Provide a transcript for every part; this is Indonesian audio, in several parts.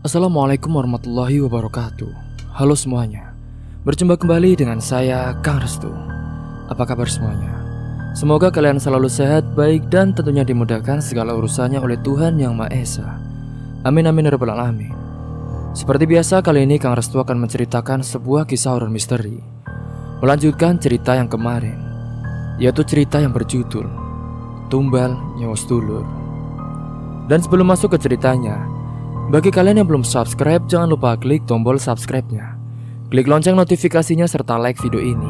Assalamualaikum warahmatullahi wabarakatuh. Halo semuanya, berjumpa kembali dengan saya Kang Restu. Apa kabar semuanya? Semoga kalian selalu sehat, baik, dan tentunya dimudahkan segala urusannya oleh Tuhan Yang Maha Esa. Amin amin ya rabbal alamin. Seperti biasa, kali ini Kang Restu akan menceritakan sebuah kisah horor misteri, melanjutkan cerita yang kemarin, yaitu cerita yang berjudul Tumbal Nyawa Sedulur. Dan sebelum masuk ke ceritanya, bagi kalian yang belum subscribe, jangan lupa klik tombol subscribe-nya. Klik lonceng notifikasinya serta like video ini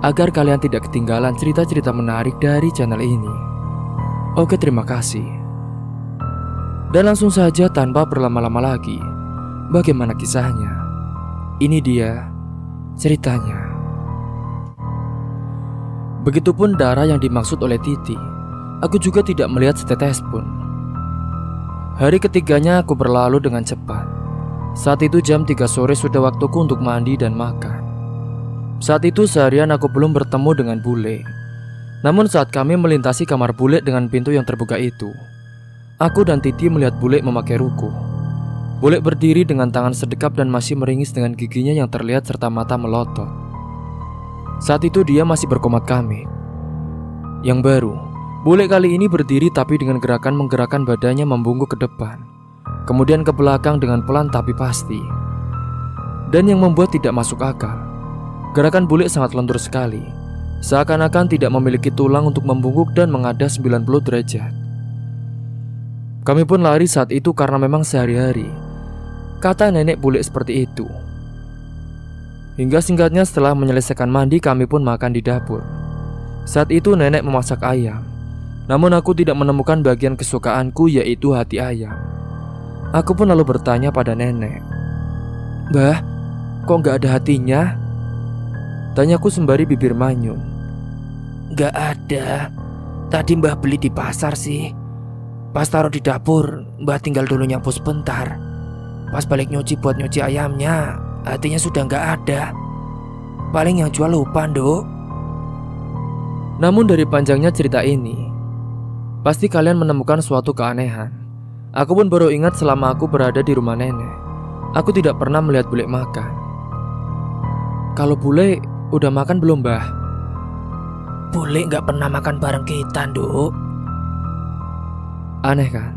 agar kalian tidak ketinggalan cerita-cerita menarik dari channel ini. Oke, terima kasih. Dan langsung saja tanpa berlama-lama lagi, bagaimana kisahnya? Ini dia ceritanya. Begitupun darah yang dimaksud oleh Titi, aku juga tidak melihat setetes pun. Hari ketiganya aku berlalu dengan cepat. Saat itu jam 3 sore sudah waktuku untuk mandi dan makan. Saat itu seharian aku belum bertemu dengan bule. Namun saat kami melintasi kamar bule dengan pintu yang terbuka itu, aku dan Titi melihat bule memakai ruko. Bule berdiri dengan tangan sedekap dan masih meringis dengan giginya yang terlihat serta mata melotot. Saat itu dia masih berkomat kami. Yang baru, bule kali ini berdiri tapi dengan gerakan menggerakkan badannya membungkuk ke depan, kemudian ke belakang dengan pelan tapi pasti. Dan yang membuat tidak masuk akal, gerakan bule sangat lentur sekali, seakan-akan tidak memiliki tulang untuk membungkuk dan menghadap 90 derajat. Kami pun lari saat itu karena memang sehari-hari, kata nenek bule seperti itu. Hingga singkatnya setelah menyelesaikan mandi, kami pun makan di dapur. Saat itu nenek memasak ayam. Namun aku tidak menemukan bagian kesukaanku, yaitu hati ayam. Aku pun lalu bertanya pada nenek, "Mbah, kok gak ada hatinya?" Tanyaku sembari bibir manyun. "Gak ada. Tadi mbah beli di pasar sih. Pas taruh di dapur, mbah tinggal dulu nyapu sebentar. Pas balik nyuci buat nyuci ayamnya, hatinya sudah gak ada. Paling yang jual lupa, Nduk." Namun dari panjangnya cerita ini, pasti kalian menemukan suatu keanehan. Aku pun baru ingat selama aku berada di rumah nenek, aku tidak pernah melihat bule makan. "Kalau bule udah makan belum, Mbah?" "Bule gak pernah makan bareng kita, Nduk." Aneh kan?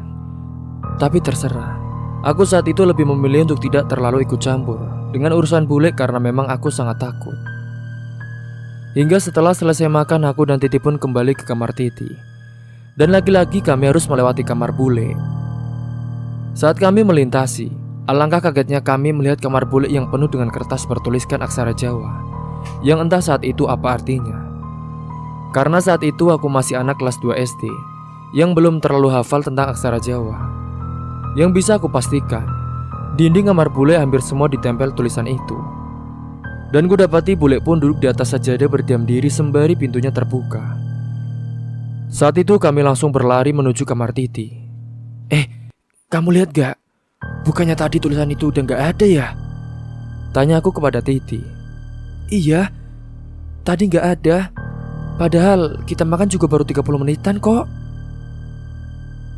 Tapi terserah. Aku saat itu lebih memilih untuk tidak terlalu ikut campur dengan urusan bule karena memang aku sangat takut. Hingga setelah selesai makan, aku dan Titi pun kembali ke kamar Titi. Dan lagi-lagi kami harus melewati kamar bule. Saat kami melintasi, alangkah kagetnya kami melihat kamar bule yang penuh dengan kertas bertuliskan aksara Jawa, yang entah saat itu apa artinya. Karena saat itu aku masih anak kelas 2 SD, yang belum terlalu hafal tentang aksara Jawa. Yang bisa aku pastikan, dinding kamar bule hampir semua ditempel tulisan itu. Dan ku dapati bule pun duduk di atas sajadah berdiam diri sembari pintunya terbuka. Saat itu kami langsung berlari menuju kamar Titi. Kamu lihat gak? Bukannya tadi tulisan itu udah gak ada ya?" tanya aku kepada Titi. "Iya, tadi gak ada. Padahal kita makan juga baru 30 menitan kok,"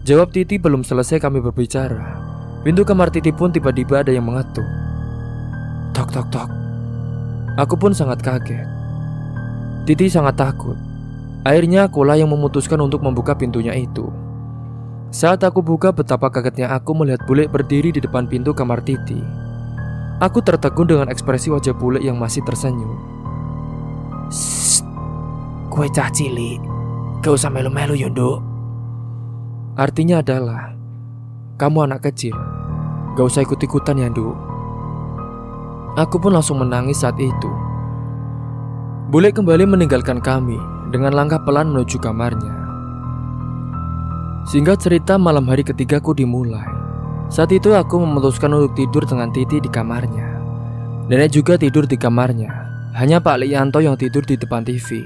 jawab Titi. Belum selesai kami berbicara, pintu kamar Titi pun tiba-tiba ada yang mengetuk. Tok tok tok. Aku pun sangat kaget. Titi sangat takut. Akhirnya akulah yang memutuskan untuk membuka pintunya itu. Saat aku buka, betapa kagetnya aku melihat bule berdiri di depan pintu kamar Titi. Aku tertegun dengan ekspresi wajah bule yang masih tersenyum. "Sssst, kue cah cilik, gak usah melu-melu ya, Nduk." Artinya adalah, kamu anak kecil, gak usah ikut-ikutan ya, Nduk. Aku pun langsung menangis saat itu. Bule kembali meninggalkan kami dengan langkah pelan menuju kamarnya. Singkat cerita, malam hari ketigaku dimulai. Saat itu aku memutuskan untuk tidur dengan Titi di kamarnya. Nenek juga tidur di kamarnya. Hanya Pak Lianto yang tidur di depan TV.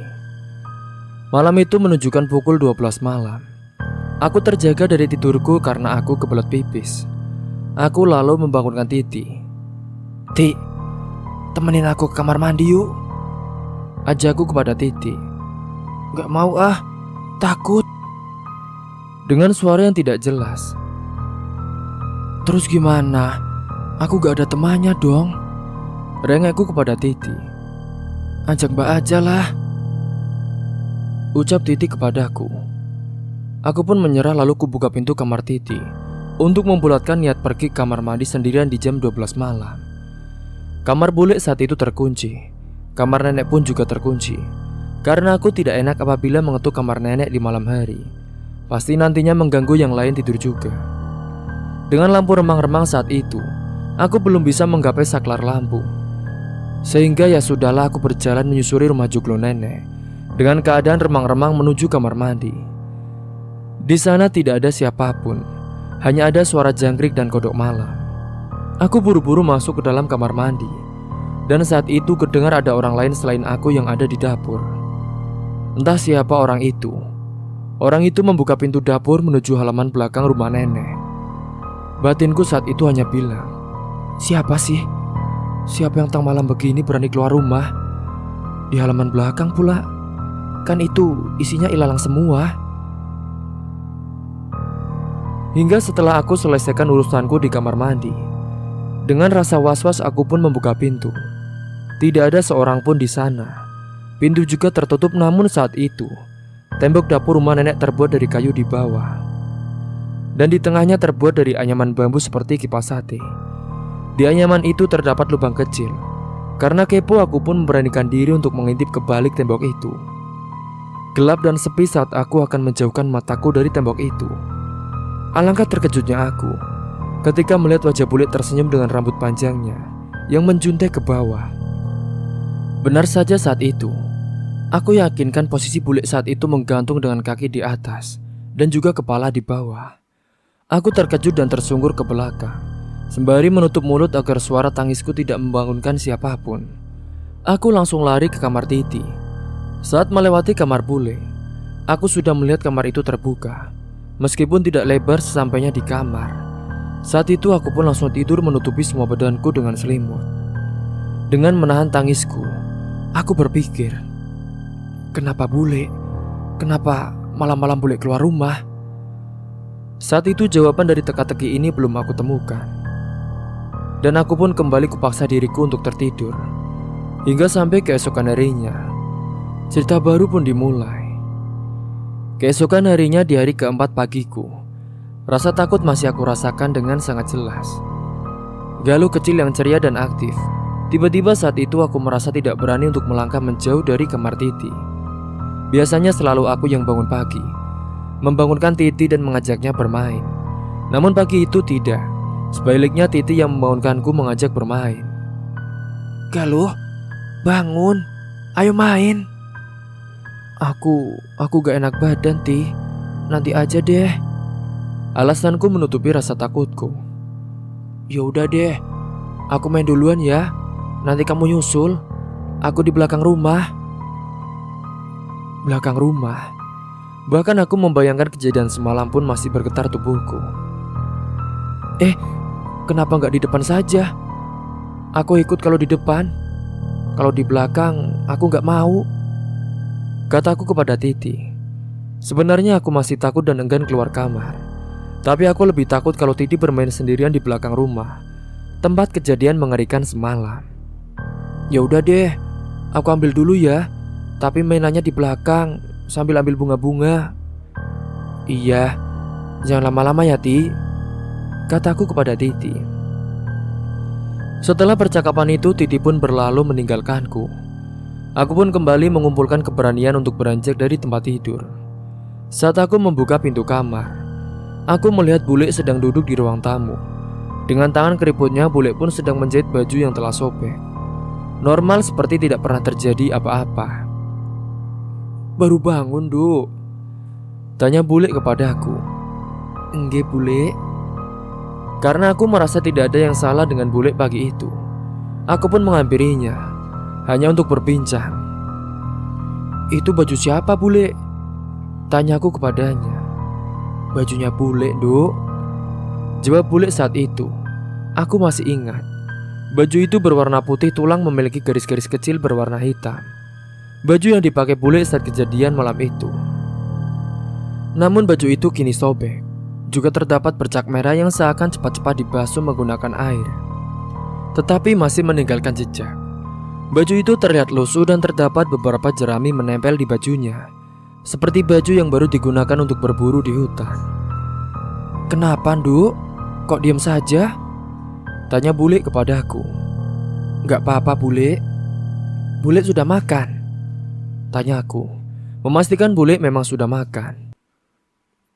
Malam itu menunjukkan pukul 12 malam. Aku terjaga dari tidurku karena aku kebelet pipis. Aku lalu membangunkan Titi. "Ti, temenin aku ke kamar mandi yuk," ajakku kepada Titi. "Gak mau ah, takut," dengan suara yang tidak jelas. "Terus gimana? Aku gak ada temannya dong, rengekku kepada Titi. Ajak Mbak aja lah, ucap Titi kepadaku. Aku pun menyerah lalu kubuka pintu kamar Titi untuk membulatkan niat pergi ke kamar mandi sendirian di jam 12 malam. Kamar bule saat itu terkunci. Kamar nenek pun juga terkunci. Karena aku tidak enak apabila mengetuk kamar nenek di malam hari. Pasti nantinya mengganggu yang lain tidur juga. Dengan lampu remang-remang saat itu, aku belum bisa menggapai saklar lampu. Sehingga ya sudahlah, aku berjalan menyusuri rumah joglo nenek dengan keadaan remang-remang menuju kamar mandi. Di sana tidak ada siapapun, hanya ada suara jangkrik dan kodok malam. Aku buru-buru masuk ke dalam kamar mandi, dan saat itu kedengar ada orang lain selain aku yang ada di dapur. Entah siapa orang itu. Orang itu membuka pintu dapur menuju halaman belakang rumah nenek. Batinku saat itu hanya bilang, siapa sih? Siapa yang tengah malam begini berani keluar rumah? Di halaman belakang pula. Kan itu isinya ilalang semua. Hingga setelah aku selesaikan urusanku di kamar mandi, dengan rasa was-was aku pun membuka pintu. Tidak ada seorang pun di sana. Pintu juga tertutup, namun saat itu tembok dapur rumah nenek terbuat dari kayu di bawah, dan di tengahnya terbuat dari anyaman bambu seperti kipas sate. Di anyaman itu terdapat lubang kecil. Karena kepo, aku pun memberanikan diri untuk mengintip ke balik tembok itu. Gelap dan sepi saat aku akan menjauhkan mataku dari tembok itu. Alangkah terkejutnya aku ketika melihat wajah bule tersenyum dengan rambut panjangnya yang menjuntai ke bawah. Benar saja, saat itu aku yakinkan posisi bule saat itu menggantung dengan kaki di atas dan juga kepala di bawah. Aku terkejut dan tersungkur ke belakang, sembari menutup mulut agar suara tangisku tidak membangunkan siapapun. Aku langsung lari ke kamar Titi. Saat melewati kamar bule, aku sudah melihat kamar itu terbuka, meskipun tidak lebar sesampainya di kamar. Saat itu aku pun langsung tidur menutupi semua badanku dengan selimut. Dengan menahan tangisku, aku berpikir, kenapa bule? Kenapa malam-malam bule keluar rumah? Saat itu jawaban dari teka-teki ini belum aku temukan. Dan aku pun kembali kupaksa diriku untuk tertidur. Hingga sampai keesokan harinya, cerita baru pun dimulai. Keesokan harinya di hari keempat pagiku, rasa takut masih aku rasakan dengan sangat jelas. Galuh kecil yang ceria dan aktif. Tiba-tiba saat itu aku merasa tidak berani untuk melangkah menjauh dari kamar Titi. Biasanya selalu aku yang bangun pagi, membangunkan Titi dan mengajaknya bermain. Namun pagi itu tidak. Sebaliknya Titi yang membangunkanku mengajak bermain. Galuh, bangun, ayo main. Aku gak enak badan, Ti. Nanti aja deh. Alasanku menutupi rasa takutku. Ya udah deh, aku main duluan ya. Nanti kamu nyusul. Aku di belakang rumah. Belakang rumah. Bahkan aku membayangkan kejadian semalam pun masih bergetar tubuhku. Kenapa gak di depan saja? Aku ikut kalau di depan. Kalau di belakang, aku gak mau, kataku kepada Titi. Sebenarnya aku masih takut dan enggan keluar kamar. Tapi aku lebih takut kalau Titi bermain sendirian di belakang rumah, tempat kejadian mengerikan semalam. Ya udah deh, aku ambil dulu ya. Tapi mainannya di belakang, sambil ambil bunga-bunga. Iya, jangan lama-lama ya, Ti, kataku kepada Titi. Setelah percakapan itu, Titi pun berlalu meninggalkanku. Aku pun kembali mengumpulkan keberanian untuk beranjak dari tempat tidur. Saat aku membuka pintu kamar, aku melihat bule sedang duduk di ruang tamu. Dengan tangan keriputnya, bule pun sedang menjahit baju yang telah sobek. Normal seperti tidak pernah terjadi apa-apa. Baru bangun, Duk? Tanya bule kepadaku. Enggak, bule. Karena aku merasa tidak ada yang salah dengan bule pagi itu, aku pun menghampirinya, hanya untuk berbincang. Itu baju siapa, bule? Tanyaku kepadanya. Bajunya bule, Duk, jawab bule saat itu. Aku masih ingat. Baju itu berwarna putih tulang memiliki garis-garis kecil berwarna hitam. Baju yang dipakai bule saat kejadian malam itu. Namun baju itu kini sobek. Juga terdapat bercak merah yang seakan cepat-cepat dibasuh menggunakan air. tetapi masih meninggalkan jejak. Baju itu terlihat lusuh dan terdapat beberapa jerami menempel di bajunya, seperti baju yang baru digunakan untuk berburu di hutan. "Kenapa, Nduk? Kok diam saja?" tanya bule kepadaku. "Gak apa-apa, bule. Bule sudah makan?" tanya aku, memastikan bule memang sudah makan.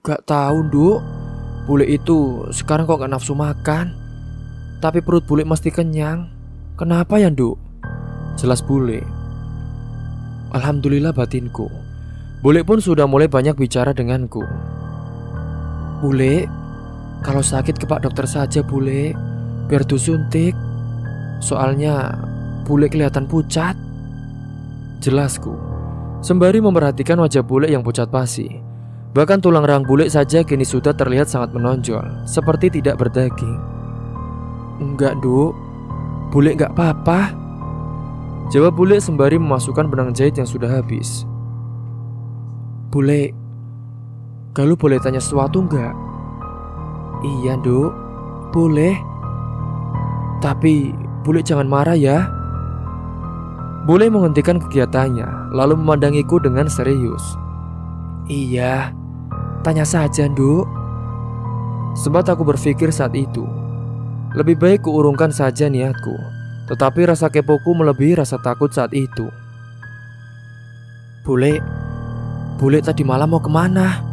"Gak tahu, Nduk. Bule itu sekarang kok gak nafsu makan. Tapi perut bule mesti kenyang. Kenapa ya, Nduk?" jelas bule. Alhamdulillah batinku. Bule pun sudah mulai banyak bicara denganku. "Bule, kalau sakit ke Pak Dokter saja, bule. Biar disuntik. Soalnya bule kelihatan pucat," jelasku, sembari memperhatikan wajah bule yang pucat pasi. Bahkan tulang rahang bule saja kini sudah terlihat sangat menonjol, seperti tidak berdaging. "Enggak, Nduk. Bule enggak apa-apa," jawab bule sembari memasukkan benang jahit yang sudah habis. "Bule, Galuh boleh tanya sesuatu enggak?" "Iya, Nduk. Boleh. Tapi bule jangan marah ya." Bule menghentikan kegiatannya, lalu memandangiku dengan serius. "Iya, tanya saja, Nduk." Sempat aku berpikir saat itu, lebih baik kuurungkan saja niatku, tetapi rasa kepoku melebihi rasa takut saat itu. Bule tadi malam mau kemana?"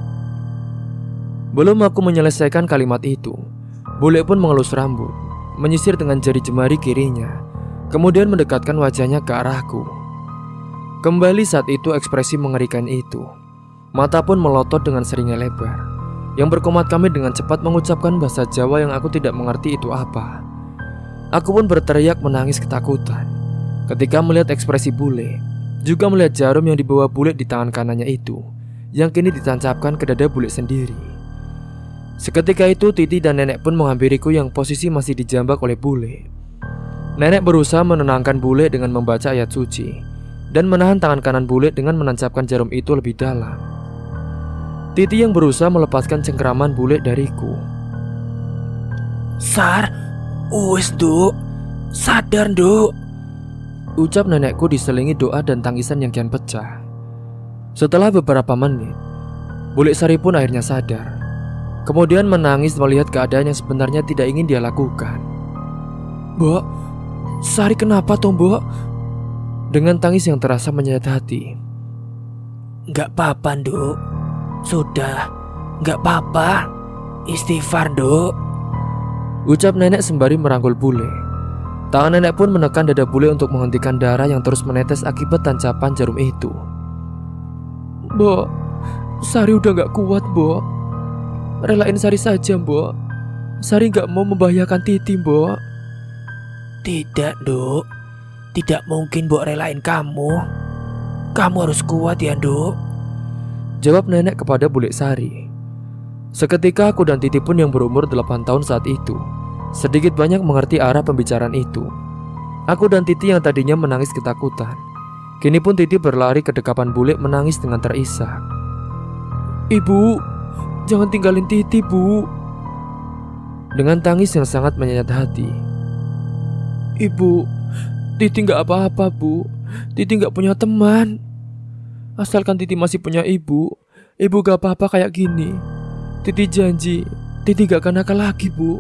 Belum aku menyelesaikan kalimat itu, bule pun mengelus rambut, menyisir dengan jari jemari kirinya, kemudian mendekatkan wajahnya ke arahku. Kembali saat itu ekspresi mengerikan itu. Mata pun melotot dengan seringnya lebar, yang berkomat kami dengan cepat mengucapkan bahasa Jawa yang aku tidak mengerti itu apa. Aku pun berteriak menangis ketakutan ketika melihat ekspresi bule, juga melihat jarum yang dibawa bule di tangan kanannya itu, yang kini ditancapkan ke dada bule sendiri. Seketika itu Titi dan nenek pun menghampiriku yang posisi masih dijambak oleh bule. Nenek berusaha menenangkan bule dengan membaca ayat suci dan menahan tangan kanan bule dengan menancapkan jarum itu lebih dalam. Titi yang berusaha melepaskan cengkeraman bule dariku. "Sar, wis, Nduk. Sadar, Nduk," ucap nenekku diselingi doa dan tangisan yang kian pecah. Setelah beberapa menit, bule Sari pun akhirnya sadar. Kemudian menangis melihat keadaan yang sebenarnya tidak ingin dia lakukan. "Mbok, Sari kenapa toh, Mbok?" dengan tangis yang terasa menyayat hati. "Gak apa-apa, Nduk. Sudah, gak apa-apa. Istighfar, Nduk," ucap nenek sembari merangkul bule. Tangan nenek pun menekan dada bule untuk menghentikan darah yang terus menetes akibat tancapan jarum itu. "Mbok, Sari udah gak kuat, Mbok. Relain Sari saja, Mbok. Sari gak mau membahayakan Titi, Mbok." "Tidak, Nduk. Tidak mungkin Mbok relain kamu. Kamu harus kuat ya, Nduk," jawab nenek kepada bule Sari. Seketika aku dan Titi pun yang berumur 8 tahun saat itu sedikit banyak mengerti arah pembicaraan itu. Aku dan Titi yang tadinya menangis ketakutan, kini pun Titi berlari ke dekapan bule menangis dengan terisak. "Ibu, jangan tinggalin Titi, Bu," dengan tangis yang sangat menyayat hati. "Ibu, Titi gak apa-apa, Bu. Titi gak punya teman. Asalkan Titi masih punya ibu gak apa-apa kayak gini. Titi janji, Titi gak akan nakal lagi, Bu.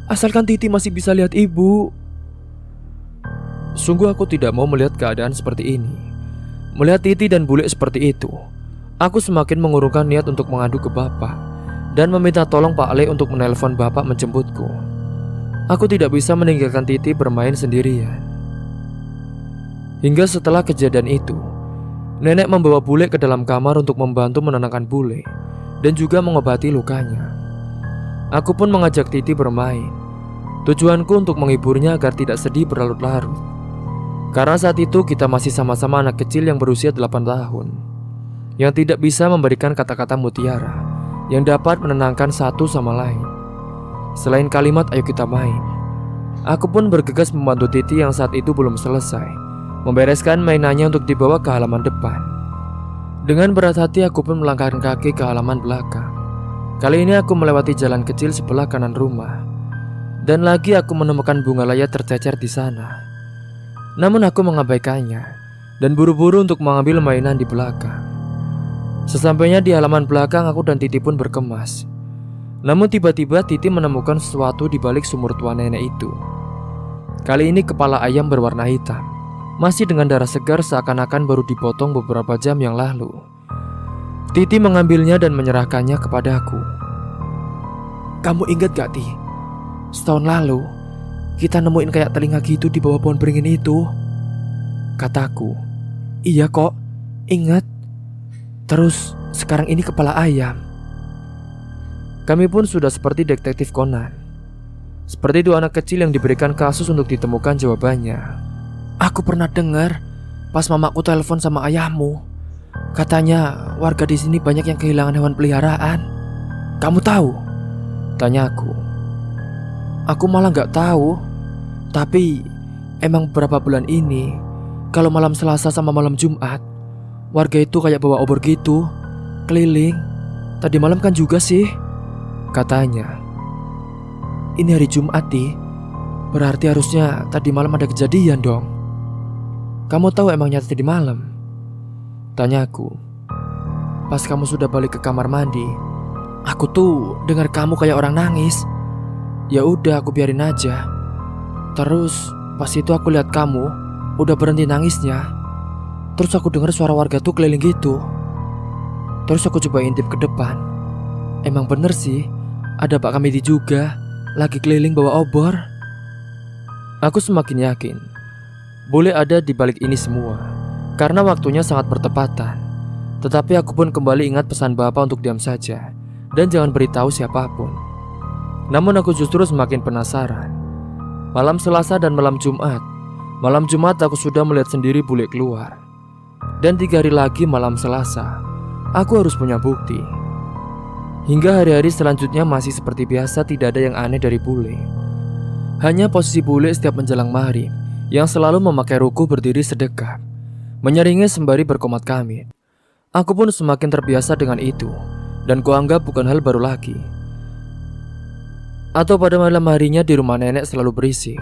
Asalkan Titi masih bisa lihat ibu." Sungguh aku tidak mau melihat keadaan seperti ini. Melihat Titi dan bule seperti itu, aku semakin mengurungkan niat untuk mengadu ke bapak dan meminta tolong Pak Le untuk menelpon bapak menjemputku. Aku tidak bisa meninggalkan Titi bermain sendirian. Hingga setelah kejadian itu, nenek membawa bule ke dalam kamar untuk membantu menenangkan bule dan juga mengobati lukanya. Aku pun mengajak Titi bermain. Tujuanku untuk menghiburnya agar tidak sedih berlarut-larut. Karena saat itu kita masih sama-sama anak kecil yang berusia 8 tahun, yang tidak bisa memberikan kata-kata mutiara yang dapat menenangkan satu sama lain. Selain kalimat "ayo kita main", aku pun bergegas membantu Titi yang saat itu belum selesai membereskan mainannya untuk dibawa ke halaman depan. Dengan berat hati aku pun melangkahkan kaki ke halaman belakang. Kali ini aku melewati jalan kecil sebelah kanan rumah. Dan lagi aku menemukan bunga layar tercecer di sana. Namun aku mengabaikannya dan buru-buru untuk mengambil mainan di belakang. Sesampainya di halaman belakang, aku dan Titi pun berkemas. Namun tiba-tiba Titi menemukan sesuatu di balik sumur tua nenek itu. Kali ini kepala ayam berwarna hitam, masih dengan darah segar seakan-akan baru dipotong beberapa jam yang lalu. Titi mengambilnya dan menyerahkannya kepadaku. "Kamu ingat gak, Ti? Setahun lalu kita nemuin kayak telinga gitu di bawah pohon beringin itu," kataku. "Iya kok, ingat. Terus sekarang ini kepala ayam." Kami pun sudah seperti detektif Conan, seperti dua anak kecil yang diberikan kasus untuk ditemukan jawabannya. "Aku pernah dengar pas mamaku telepon sama ayahmu. Katanya warga di sini banyak yang kehilangan hewan peliharaan. Kamu tahu?" tanyaku. "Aku malah gak tahu. Tapi emang beberapa bulan ini kalau malam Selasa sama malam Jumat, warga itu kayak bawa obor gitu, keliling. Tadi malam kan juga sih," katanya. "Ini hari Jumat, Ti. Berarti harusnya tadi malam ada kejadian dong." "Kamu tahu emangnya tadi malam?" tanyaku. "Pas kamu sudah balik ke kamar mandi, aku tuh dengar kamu kayak orang nangis. Ya udah, aku biarin aja. Terus pas itu aku lihat kamu udah berhenti nangisnya. Terus aku dengar suara warga tuh keliling gitu. Terus aku coba intip ke depan. Emang bener sih, ada Pak Kamidi juga lagi keliling bawa obor." Aku semakin yakin boleh ada di balik ini semua karena waktunya sangat bertepatan. Tetapi aku pun kembali ingat pesan Bapak untuk diam saja dan jangan beritahu siapapun. Namun aku justru semakin penasaran. Malam Selasa dan malam Jumat. Malam Jumat aku sudah melihat sendiri bule keluar. Dan 3 hari lagi malam Selasa, aku harus punya bukti. Hingga hari-hari selanjutnya masih seperti biasa, tidak ada yang aneh dari bule. Hanya posisi bule setiap menjelang maghrib yang selalu memakai ruku berdiri sedekap, menyeringnya sembari berkomat kamit. Aku pun semakin terbiasa dengan itu dan kuanggap bukan hal baru lagi. Atau pada malam harinya di rumah nenek selalu berisik.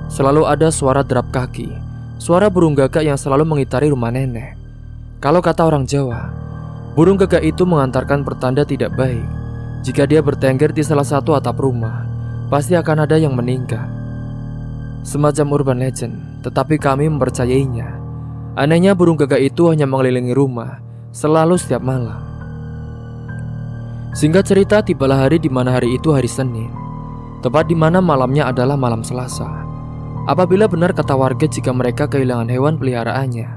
Selalu ada suara derap kaki, suara burung gagak yang selalu mengitari rumah nenek. Kalau kata orang Jawa, burung gagak itu mengantarkan pertanda tidak baik. Jika dia bertengger di salah satu atap rumah, pasti akan ada yang meninggal. Semacam urban legend, tetapi kami mempercayainya. Anehnya burung gagak itu hanya mengelilingi rumah selalu setiap malam. Singkat cerita, tibalah hari di mana hari itu hari Senin, tepat di mana malamnya adalah malam Selasa. Apabila benar kata warga jika mereka kehilangan hewan peliharaannya,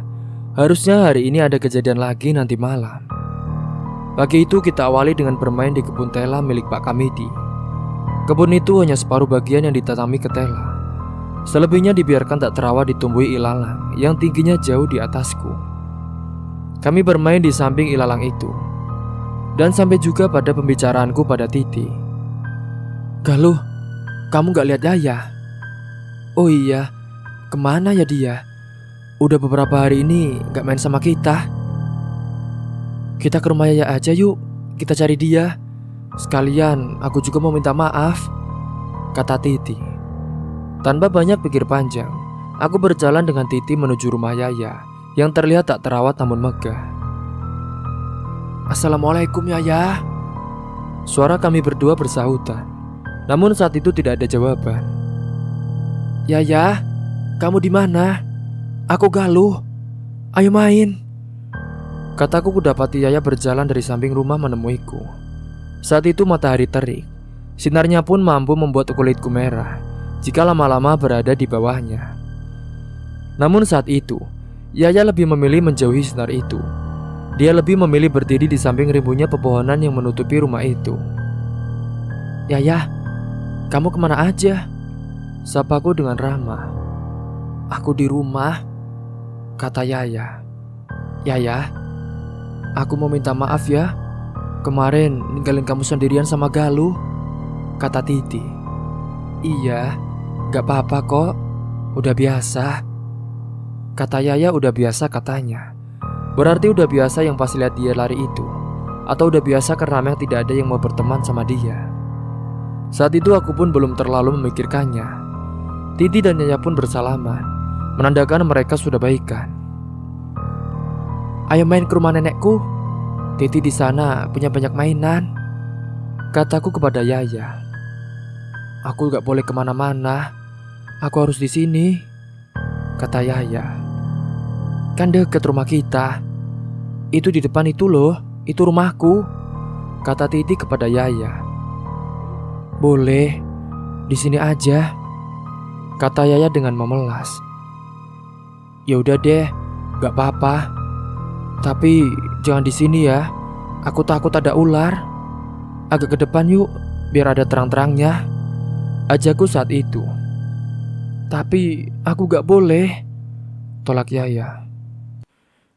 harusnya hari ini ada kejadian lagi nanti malam. Pagi itu kita awali dengan bermain di kebun tela milik Pak Kamidi. Kebun itu hanya separuh bagian yang ditanami ketela. Selebihnya dibiarkan tak terawat ditumbuhi ilalang yang tingginya jauh di atasku. Kami bermain di samping ilalang itu. Dan sampai juga pada pembicaraanku pada Titi. "Galuh, kamu gak lihat Yaya?" "Oh iya, kemana ya dia? Udah beberapa hari ini gak main sama kita." "Kita ke rumah Yaya aja yuk, kita cari dia. Sekalian aku juga mau minta maaf," kata Titi. Tanpa banyak pikir panjang, aku berjalan dengan Titi menuju rumah Yaya yang terlihat tak terawat namun megah. "Assalamualaikum Yaya." Suara kami berdua bersahutan. Namun saat itu tidak ada jawaban. "Yaya, kamu di mana? Aku Galuh. Ayo main," kataku. Kudapati Yaya berjalan dari samping rumah menemuiku. Saat itu matahari terik. Sinarnya pun mampu membuat kulitku merah jika lama-lama berada di bawahnya. Namun saat itu, Yaya lebih memilih menjauhi sinar itu. Dia lebih memilih berdiri di samping rimbunnya pepohonan yang menutupi rumah itu. "Yaya, kamu kemana aja?" sapaku dengan ramah. "Aku di rumah," kata Yaya. "Yaya, aku mau minta maaf ya. Kemarin ninggalin kamu sendirian sama Galuh," kata Titi. "Iya, gak apa-apa kok. Udah biasa," kata Yaya. Udah biasa katanya. Berarti udah biasa yang pas lihat dia lari itu, atau udah biasa karena memang tidak ada yang mau berteman sama dia. Saat itu aku pun belum terlalu memikirkannya. Titi dan Yaya pun bersalaman, menandakan mereka sudah baikan. "Ayo main ke rumah nenekku. Titi di sana punya banyak mainan," kataku kepada Yaya. "Aku gak boleh kemana-mana. Aku harus di sini," kata Yaya. "Kan deket rumah kita. Itu di depan itu loh, itu rumahku," kata Titi kepada Yaya. "Boleh, di sini aja," kata Yaya dengan memelas. "Ya udah deh, gak apa-apa. Tapi jangan di sini ya. Aku takut ada ular. Agak ke depan yuk, biar ada terang-terangnya," ajakku saat itu. "Tapi aku gak boleh," tolak Yaya.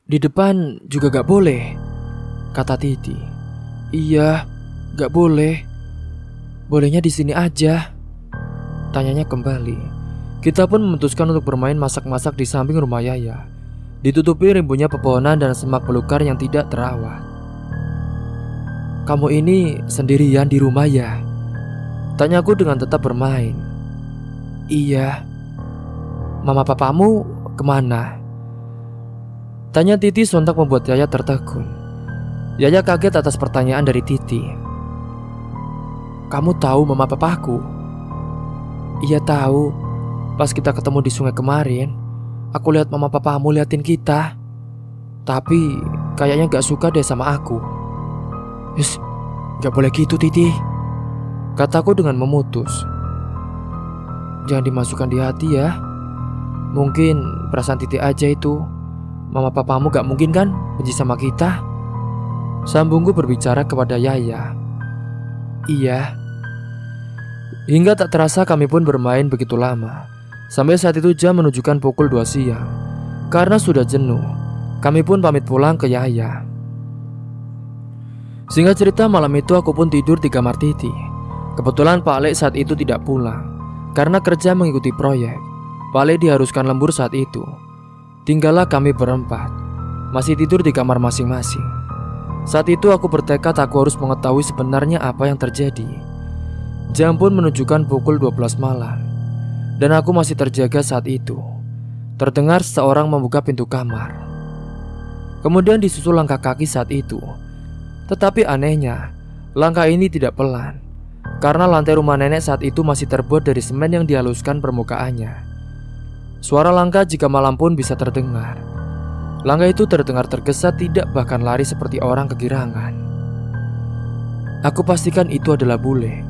"Di depan juga gak boleh," kata Titi. "Iya, gak boleh. Bolehnya di sini aja," tanyanya kembali. Kita pun memutuskan untuk bermain masak-masak di samping rumah Yaya, ditutupi rimbunya pepohonan dan semak belukar yang tidak terawat. "Kamu ini sendirian di rumah ya?" tanyaku dengan tetap bermain. "Iya." "Mama papamu kemana?" tanya Titi sontak membuat Yaya tertegun. Yaya kaget atas pertanyaan dari Titi. "Kamu tahu mama papaku?" "Iya tahu. Pas kita ketemu di sungai kemarin, aku lihat mama papamu liatin kita. Tapi kayaknya gak suka deh sama aku." "Is, gak boleh gitu Titi," kataku dengan memutus. "Jangan dimasukkan di hati ya. Mungkin perasaan Titi aja itu. Mama papamu gak mungkin kan benci sama kita," sambungku berbicara kepada Yaya. "Iya." Hingga tak terasa kami pun bermain begitu lama. Sampai saat itu jam menunjukkan pukul 2 siang. Karena sudah jenuh, kami pun pamit pulang ke Yaya. Singkat cerita, malam itu aku pun tidur di kamar Titi. Kebetulan Pak Lek saat itu tidak pulang karena kerja mengikuti proyek. Pak Lek diharuskan lembur saat itu. Tinggallah kami berempat, masih tidur di kamar masing-masing. Saat itu aku bertekad aku harus mengetahui sebenarnya apa yang terjadi. Jam pun menunjukkan pukul 12 malam, dan aku masih terjaga saat itu. Terdengar seseorang membuka pintu kamar. Kemudian disusul langkah kaki saat itu. Tetapi anehnya, langkah ini tidak pelan, karena lantai rumah nenek saat itu masih terbuat dari semen yang dihaluskan permukaannya. Suara langkah jika malam pun bisa terdengar. Langkah itu terdengar tergesa, tidak bahkan lari seperti orang kegirangan. Aku pastikan itu adalah bule.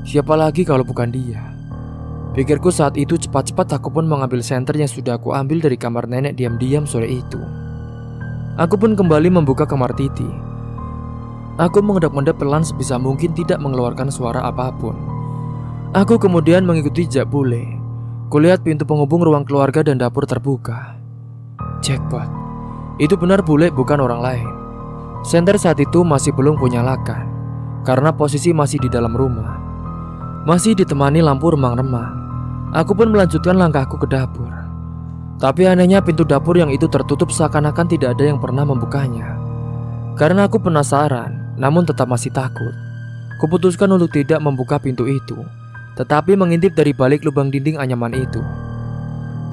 Siapa lagi kalau bukan dia? Pikirku saat itu. Cepat-cepat aku pun mengambil senter yang sudah aku ambil dari kamar nenek diam-diam sore itu. Aku pun kembali membuka kamar Titi. Aku mengendap-endap pelan sebisa mungkin tidak mengeluarkan suara apapun. Aku kemudian mengikuti jejak bule. Kulihat pintu penghubung ruang keluarga dan dapur terbuka. Jackpot. Itu benar bule, bukan orang lain. Senter saat itu masih belum kunyalakan karena posisi masih di dalam rumah. Masih ditemani lampu remang-remang. Aku pun melanjutkan langkahku ke dapur. Tapi anehnya pintu dapur yang itu tertutup seakan-akan tidak ada yang pernah membukanya. Karena aku penasaran, namun tetap masih takut, kuputuskan untuk tidak membuka pintu itu, tetapi mengintip dari balik lubang dinding anyaman itu.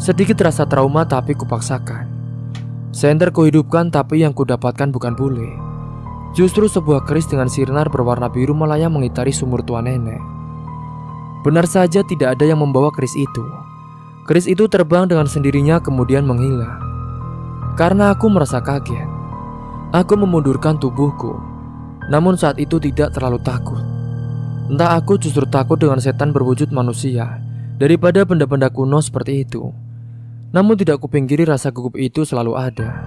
Sedikit rasa trauma tapi kupaksakan. Senter kuhidupkan, tapi yang kudapatkan bukan bule. Justru sebuah keris dengan sirnar berwarna biru melayang mengitari sumur tua nenek. Benar saja tidak ada yang membawa keris itu. Keris itu terbang dengan sendirinya kemudian menghilang. Karena aku merasa kaget, aku memundurkan tubuhku. Namun saat itu tidak terlalu takut. Entah aku justru takut dengan setan berwujud manusia daripada benda-benda kuno seperti itu. Namun tidak kupingkiri rasa gugup itu selalu ada.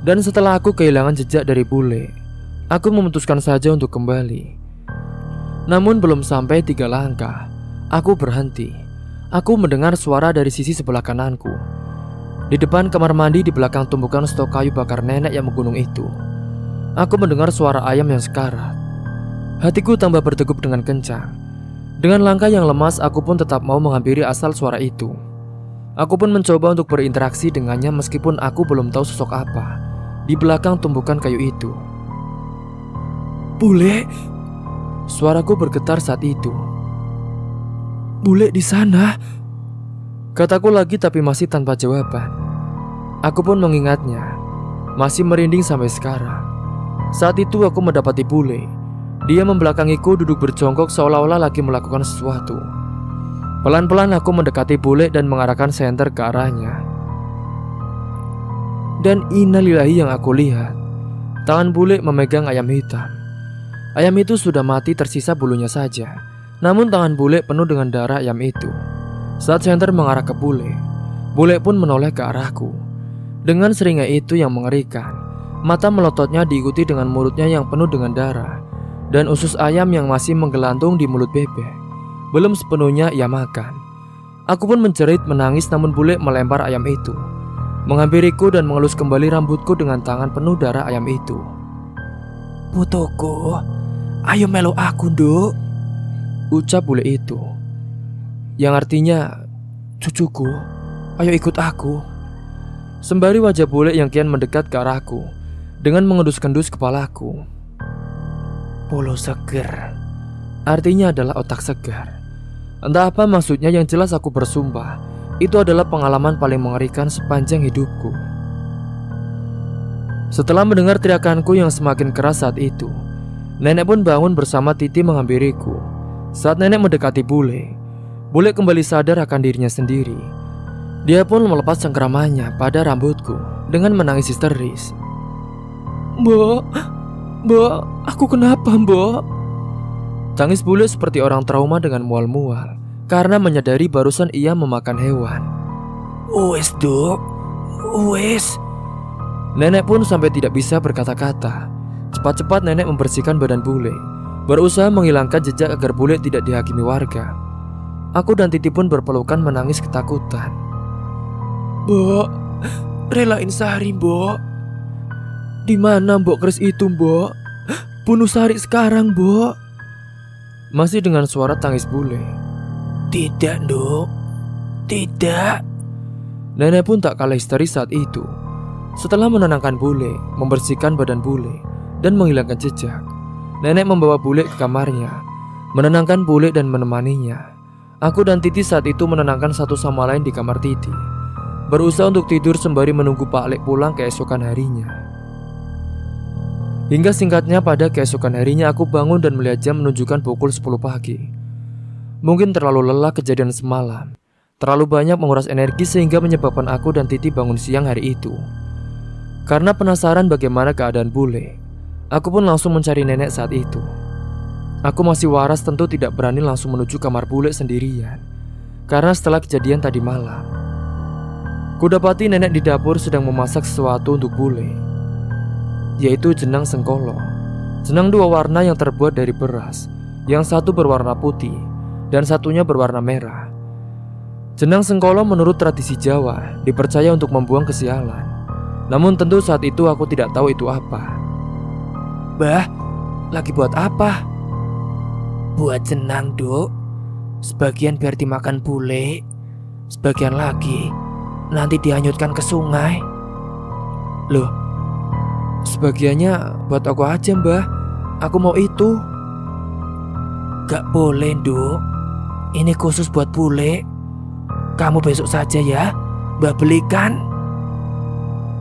Dan setelah aku kehilangan jejak dari bule, aku memutuskan saja untuk kembali. Namun belum sampai 3 langkah, aku berhenti. Aku mendengar suara dari sisi sebelah kananku. Di depan kamar mandi, di belakang tumpukan stok kayu bakar nenek yang menggunung itu, aku mendengar suara ayam yang sekarat. Hatiku tambah berdegup dengan kencang. Dengan langkah yang lemas, aku pun tetap mau menghampiri asal suara itu. Aku pun mencoba untuk berinteraksi dengannya meskipun aku belum tahu sosok apa di belakang tumpukan kayu itu. "Bule!" Suaraku bergetar saat itu. "Bule di sana," kataku lagi tapi masih tanpa jawaban. Aku pun mengingatnya, masih merinding sampai sekarang. Saat itu aku mendapati bule. Dia membelakangiku duduk berjongkok seolah-olah lagi melakukan sesuatu. Pelan-pelan aku mendekati bule dan mengarahkan senter ke arahnya. Dan innalillahi yang aku lihat, tangan bule memegang ayam hitam. Ayam itu sudah mati, tersisa bulunya saja. Namun tangan bule penuh dengan darah ayam itu. Saat senter mengarah ke bule, bule pun menoleh ke arahku. Dengan seringnya itu yang mengerikan, mata melototnya diikuti dengan mulutnya yang penuh dengan darah dan usus ayam yang masih menggelantung di mulut bebek. Belum sepenuhnya ia makan. Aku pun menjerit menangis, namun bule melempar ayam itu, menghampiriku dan mengelus kembali rambutku dengan tangan penuh darah ayam itu. "Putuku, ayo melu aku, Nduk," ucap bule itu, yang artinya, "Cucuku, ayo ikut aku." Sembari wajah bule yang kian mendekat ke arahku dengan mengendus-kendus kepalaku. "Polo seger," artinya adalah otak segar. Entah apa maksudnya, yang jelas aku bersumpah itu adalah pengalaman paling mengerikan sepanjang hidupku. Setelah mendengar teriakanku yang semakin keras saat itu, nenek pun bangun bersama Titi menghampiriku. Saat nenek mendekati bule, bule kembali sadar akan dirinya sendiri. Dia pun melepas cengkeramannya pada rambutku dengan menangis histeris. Mbok, aku kenapa, Mbok?" Tangis bule seperti orang trauma dengan mual-mual karena menyadari barusan ia memakan hewan. "Wes, Duk, wes." Nenek pun sampai tidak bisa berkata-kata. Cepat-cepat nenek membersihkan badan bule, berusaha menghilangkan jejak agar bule tidak dihakimi warga. Aku dan Titi pun berpelukan menangis ketakutan. "Mbok, relain Sari, Mbok. Di mana Mbok Kris itu, Mbok? Bunuh Sari sekarang, Mbok." Masih dengan suara tangis bule. "Tidak, Nduk, tidak." Nenek pun tak kalah histeris saat itu. Setelah menenangkan bule, membersihkan badan bule, dan menghilangkan jejak, nenek membawa bule ke kamarnya, menenangkan bule dan menemaninya. Aku dan Titi saat itu menenangkan satu sama lain di kamar Titi, berusaha untuk tidur sembari menunggu Pak Lek pulang keesokan harinya. Hingga singkatnya pada keesokan harinya aku bangun dan melihat jam menunjukkan pukul 10 pagi. Mungkin terlalu lelah kejadian semalam, terlalu banyak menguras energi sehingga menyebabkan aku dan Titi bangun siang hari itu. Karena penasaran bagaimana keadaan bule, aku pun langsung mencari nenek saat itu. Aku masih waras, tentu tidak berani langsung menuju kamar bule sendirian, karena setelah kejadian tadi malam, kudapati nenek di dapur sedang memasak sesuatu untuk bule, yaitu jenang sengkolo. Jenang dua warna yang terbuat dari beras, yang satu berwarna putih dan satunya berwarna merah. Jenang sengkolo menurut tradisi Jawa dipercaya untuk membuang kesialan. Namun tentu saat itu aku tidak tahu itu apa. "Bah, lagi buat apa?" "Buat jenang, Duk. Sebagian biar dimakan bule, sebagian lagi nanti dihanyutkan ke sungai." "Loh, sebagiannya buat aku aja, Mbah. Aku mau itu." "Gak boleh, Nduk. Ini khusus buat bule. Kamu besok saja ya, Mbah belikan."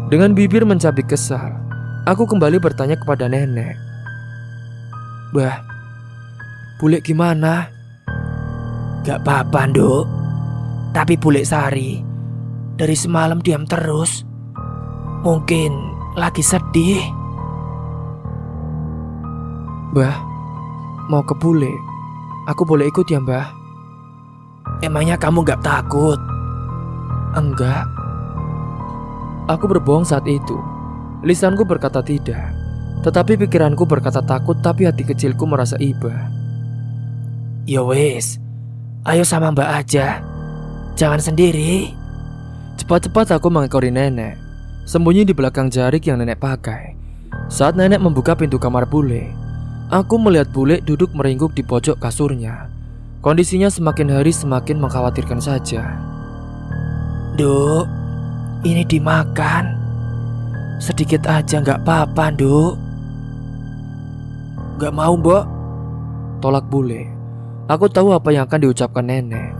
Dengan bibir mencabik kesal, aku kembali bertanya kepada nenek. "Mbah, bule gimana?" "Gak apa-apa, Nduk. Tapi bule Sari dari semalam diam terus. Mungkin lagi sedih." "Mbah, mau ke bule. Aku boleh ikut ya, Mbah?" "Emangnya kamu gak takut?" "Enggak." Aku berbohong saat itu. Lisanku berkata tidak, tetapi pikiranku berkata takut, tapi hati kecilku merasa iba. "Ya wes, ayo sama Mbak aja. Jangan sendiri." Cepat-cepat aku mengekori nenek, sembunyi di belakang jarik yang nenek pakai. Saat nenek membuka pintu kamar bule, aku melihat bule duduk meringkuk di pojok kasurnya. Kondisinya semakin hari semakin mengkhawatirkan saja. "Duk, ini dimakan. Sedikit aja gak apa-apa, Nduk." "Gak mau, Mbok. tolak bule. Aku tahu apa yang akan diucapkan nenek,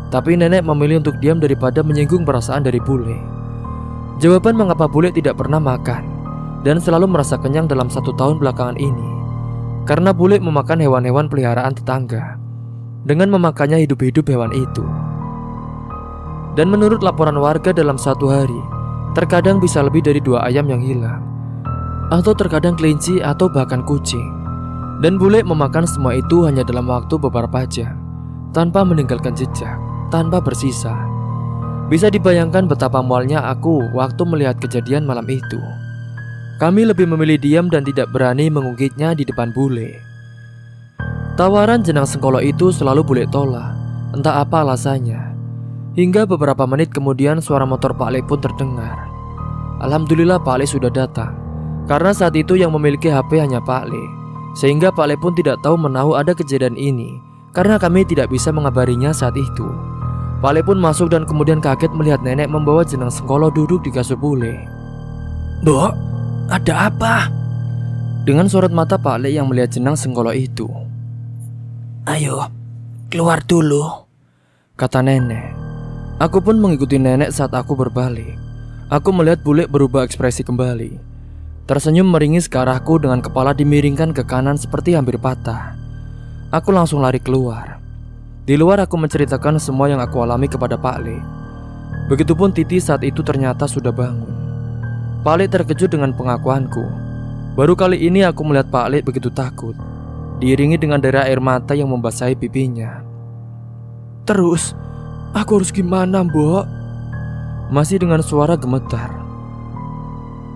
tapi nenek memilih untuk diam daripada menyinggung perasaan dari bule. Jawaban mengapa bule tidak pernah makan dan selalu merasa kenyang dalam 1 tahun belakangan ini, karena bule memakan hewan-hewan peliharaan tetangga dengan memakannya hidup-hidup hewan itu. Dan menurut laporan warga, dalam 1 hari terkadang bisa lebih dari 2 ayam yang hilang, atau terkadang kelinci atau bahkan kucing. Dan bule memakan semua itu hanya dalam waktu beberapa jam, tanpa meninggalkan jejak, tanpa bersisa. Bisa dibayangkan betapa mualnya aku waktu melihat kejadian malam itu. Kami lebih memilih diam dan tidak berani mengungkitnya di depan bule. Tawaran jenang sengkolo itu selalu bule tolak, entah apa alasannya. Hingga beberapa menit kemudian suara motor Pak Le pun terdengar. Alhamdulillah Pak Le sudah datang, karena saat itu yang memiliki HP hanya Pak Le, sehingga Pak Le pun tidak tahu menahu ada kejadian ini, karena kami tidak bisa mengabarinya saat itu. Pak Le pun masuk dan kemudian kaget melihat nenek membawa jenang sengkolo duduk di kasur bule. "Mbok, ada apa?" Dengan sorot mata Pak Le yang melihat jenang sengkolo itu. "Ayo, keluar dulu," kata nenek. Aku pun mengikuti nenek saat aku berbalik. Aku melihat bule berubah ekspresi kembali, tersenyum meringis ke arahku dengan kepala dimiringkan ke kanan seperti hampir patah. Aku langsung lari keluar. Di luar aku menceritakan semua yang aku alami kepada Pak Le. Begitupun Titi saat itu ternyata sudah bangun. Pak Le terkejut dengan pengakuanku. Baru kali ini aku melihat Pak Le begitu takut, diiringi dengan derai air mata yang membasahi pipinya. "Terus, aku harus gimana, Mbok?" Masih dengan suara gemetar.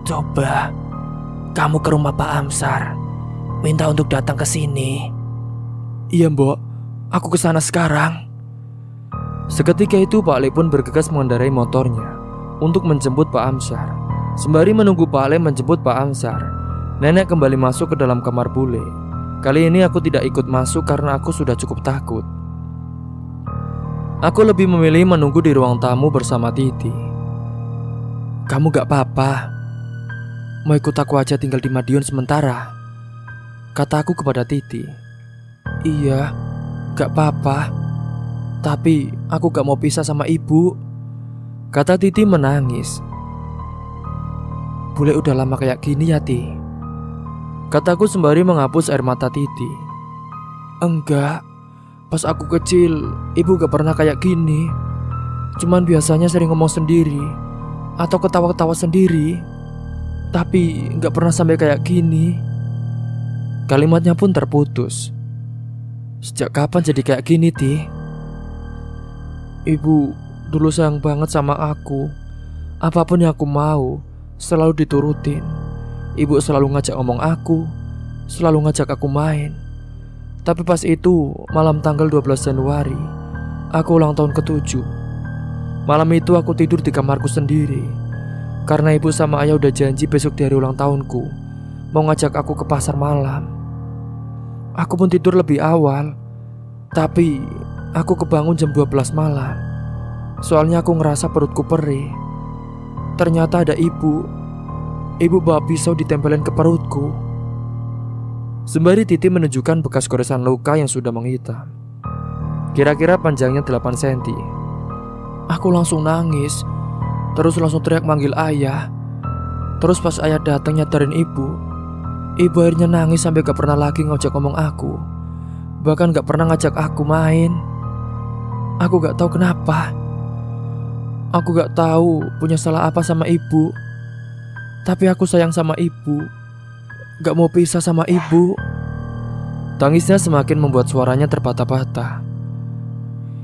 "Coba kamu ke rumah Pak Amsar, minta untuk datang ke sini." "Iya, Mbok. Aku ke sana sekarang." Seketika itu Pak Le pun bergegas mengendarai motornya untuk menjemput Pak Amsar. Sembari menunggu Pak Le menjemput Pak Amsar, nenek kembali masuk ke dalam kamar bule. Kali ini aku tidak ikut masuk karena aku sudah cukup takut. Aku lebih memilih menunggu di ruang tamu bersama Titi. "Kamu gak apa-apa? Mau ikut aku aja tinggal di Madiun sementara?" kata aku kepada Titi. "Iya, gak apa-apa. Tapi aku gak mau pisah sama ibu," kata Titi menangis. "Bule udah lama kayak gini ya, Ti?" kataku sembari menghapus air mata Titi. "Enggak. Pas aku kecil, ibu gak pernah kayak gini. Cuman biasanya sering ngomong sendiri atau ketawa-ketawa sendiri. Tapi gak pernah sampai kayak gini." Kalimatnya pun terputus. "Sejak kapan jadi kayak gini, Ti?" "Ibu dulu sayang banget sama aku. Apapun yang aku mau selalu diturutin. Ibu selalu ngajak ngomong aku, selalu ngajak aku main. Tapi pas itu malam tanggal 12 Januari, aku ulang tahun ke-7. Malam itu aku tidur di kamarku sendiri, karena ibu sama ayah udah janji besok di hari ulang tahunku mau ngajak aku ke pasar malam. Aku pun tidur lebih awal, tapi aku kebangun jam 12 malam. Soalnya aku ngerasa perutku perih. Ternyata ada ibu bawa pisau ditempelin ke perutku." Sembari Titi menunjukkan bekas goresan luka yang sudah menghitam. Kira-kira panjangnya 8 cm. Aku langsung nangis, terus langsung teriak manggil ayah. Terus pas ayah datang nyadarin ibu akhirnya nangis sampai gak pernah lagi ngajak ngomong aku. Bahkan gak pernah ngajak aku main. Aku gak tahu kenapa. Aku gak tahu punya salah apa sama ibu. Tapi aku sayang sama ibu. Gak mau pisah sama ibu. Tangisnya semakin membuat suaranya terpatah-patah.